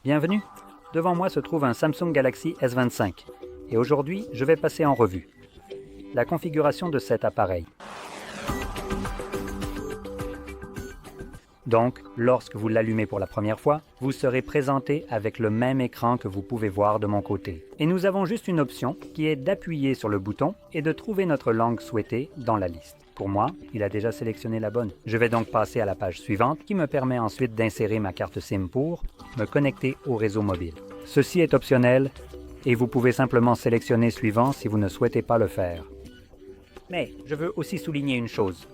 Bienvenue. Devant moi se trouve un Samsung Galaxy S25 et aujourd'hui je vais passer en revue la configuration de cet appareil. Donc, lorsque vous l'allumez pour la première fois, vous serez présenté avec le même écran que vous pouvez voir de mon côté. Et nous avons juste une option qui est d'appuyer sur le bouton et de trouver notre langue souhaitée dans la liste. Pour moi, il a déjà sélectionné la bonne. Je vais donc passer à la page suivante qui me permet ensuite d'insérer ma carte SIM pour me connecter au réseau mobile. Ceci est optionnel et vous pouvez simplement sélectionner suivant si vous ne souhaitez pas le faire. Mais je veux aussi souligner une chose.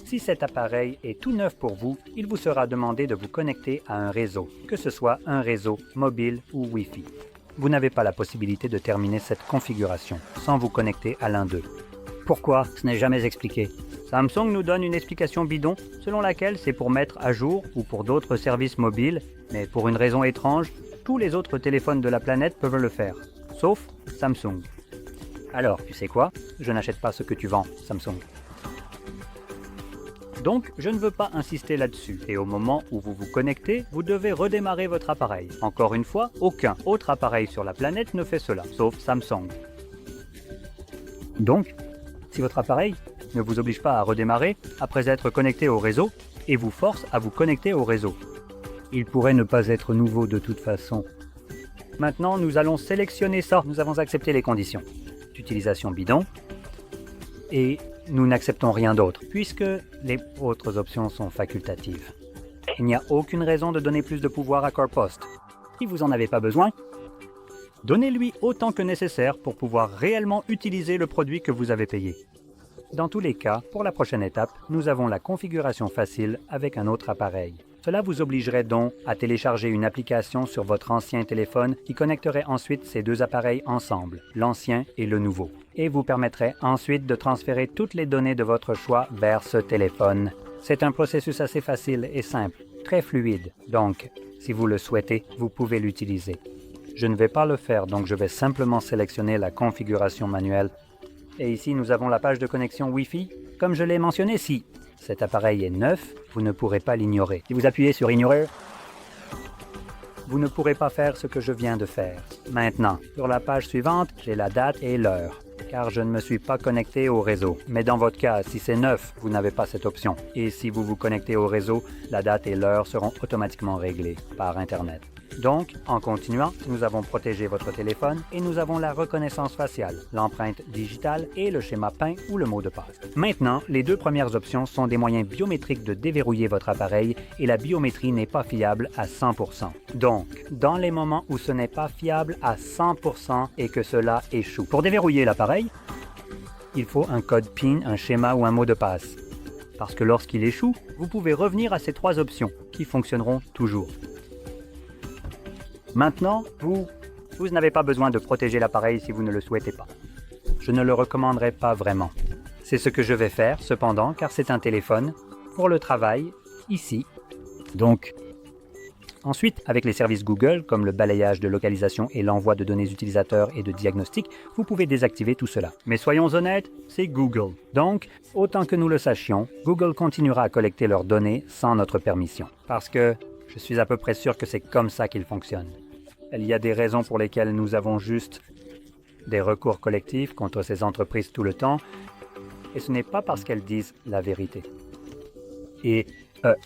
Si cet appareil est tout neuf pour vous, il vous sera demandé de vous connecter à un réseau, que ce soit un réseau mobile ou Wi-Fi. Vous n'avez pas la possibilité de terminer cette configuration sans vous connecter à l'un d'eux. Pourquoi? Ce n'est jamais expliqué. Samsung nous donne une explication bidon selon laquelle c'est pour mettre à jour ou pour d'autres services mobiles, mais pour une raison étrange, tous les autres téléphones de la planète peuvent le faire, sauf Samsung. Alors, tu sais quoi? Je n'achète pas ce que tu vends, Samsung. Donc, je ne veux pas insister là-dessus. Et au moment où vous vous connectez, vous devez redémarrer votre appareil. Encore une fois, aucun autre appareil sur la planète ne fait cela, sauf Samsung. Donc, si votre appareil ne vous oblige pas à redémarrer après être connecté au réseau et vous force à vous connecter au réseau, il pourrait ne pas être nouveau de toute façon. Maintenant, nous allons sélectionner ça. Nous avons accepté les conditions d'utilisation bidon et nous n'acceptons rien d'autre, puisque les autres options sont facultatives. Il n'y a aucune raison de donner plus de pouvoir à CorePost. Si vous n'en avez pas besoin, donnez-lui autant que nécessaire pour pouvoir réellement utiliser le produit que vous avez payé. Dans tous les cas, pour la prochaine étape, nous avons la configuration facile avec un autre appareil. Cela vous obligerait donc à télécharger une application sur votre ancien téléphone qui connecterait ensuite ces deux appareils ensemble, l'ancien et le nouveau, et vous permettrait ensuite de transférer toutes les données de votre choix vers ce téléphone. C'est un processus assez facile et simple, très fluide, donc si vous le souhaitez, vous pouvez l'utiliser. Je ne vais pas le faire, donc je vais simplement sélectionner la configuration manuelle. Et ici, nous avons la page de connexion Wi-Fi. Comme je l'ai mentionné, si cet appareil est neuf, vous ne pourrez pas l'ignorer. Si vous appuyez sur Ignorer, vous ne pourrez pas faire ce que je viens de faire. Maintenant, sur la page suivante, j'ai la date et l'heure, car je ne me suis pas connecté au réseau. Mais dans votre cas, si c'est neuf, vous n'avez pas cette option. Et si vous vous connectez au réseau, la date et l'heure seront automatiquement réglées par Internet. Donc, en continuant, nous avons protégé votre téléphone et nous avons la reconnaissance faciale, l'empreinte digitale et le schéma peint ou le mot de passe. Maintenant, les deux premières options sont des moyens biométriques de déverrouiller votre appareil et la biométrie n'est pas fiable à 100%. Donc, dans les moments où ce n'est pas fiable à 100% et que cela échoue. Pour déverrouiller l'appareil, il faut un code PIN, un schéma ou un mot de passe. Parce que lorsqu'il échoue, vous pouvez revenir à ces trois options qui fonctionneront toujours. Maintenant, vous n'avez pas besoin de protéger l'appareil si vous ne le souhaitez pas. Je ne le recommanderais pas vraiment. C'est ce que je vais faire, cependant, car c'est un téléphone pour le travail, ici. Donc, ensuite, avec les services Google, comme le balayage de localisation et l'envoi de données utilisateurs et de diagnostics, vous pouvez désactiver tout cela. Mais soyons honnêtes, c'est Google. Donc, autant que nous le sachions, Google continuera à collecter leurs données sans notre permission. Parce que je suis à peu près sûr que c'est comme ça qu'il fonctionne. Il y a des raisons pour lesquelles nous avons juste des recours collectifs contre ces entreprises tout le temps, et ce n'est pas parce qu'elles disent la vérité. Et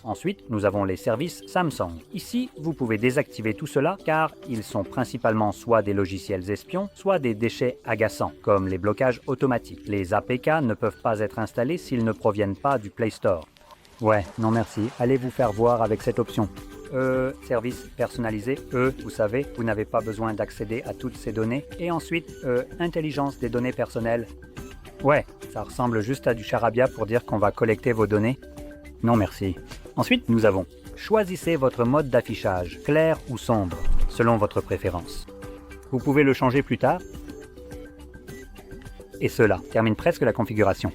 ensuite, nous avons les services Samsung. Ici, vous pouvez désactiver tout cela car ils sont principalement soit des logiciels espions, soit des déchets agaçants, comme les blocages automatiques. Les APK ne peuvent pas être installés s'ils ne proviennent pas du Play Store. Ouais, non merci, allez vous faire voir avec cette option. Service personnalisé, vous savez, vous n'avez pas besoin d'accéder à toutes ces données. Et ensuite, intelligence des données personnelles. Ouais, ça ressemble juste à du charabia pour dire qu'on va collecter vos données. Non merci. Ensuite, nous avons choisissez votre mode d'affichage, clair ou sombre, selon votre préférence. Vous pouvez le changer plus tard. Et cela termine presque la configuration.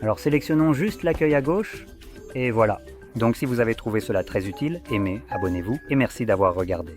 Alors sélectionnons juste l'accueil à gauche, et voilà. Donc si vous avez trouvé cela très utile, aimez, abonnez-vous, et merci d'avoir regardé.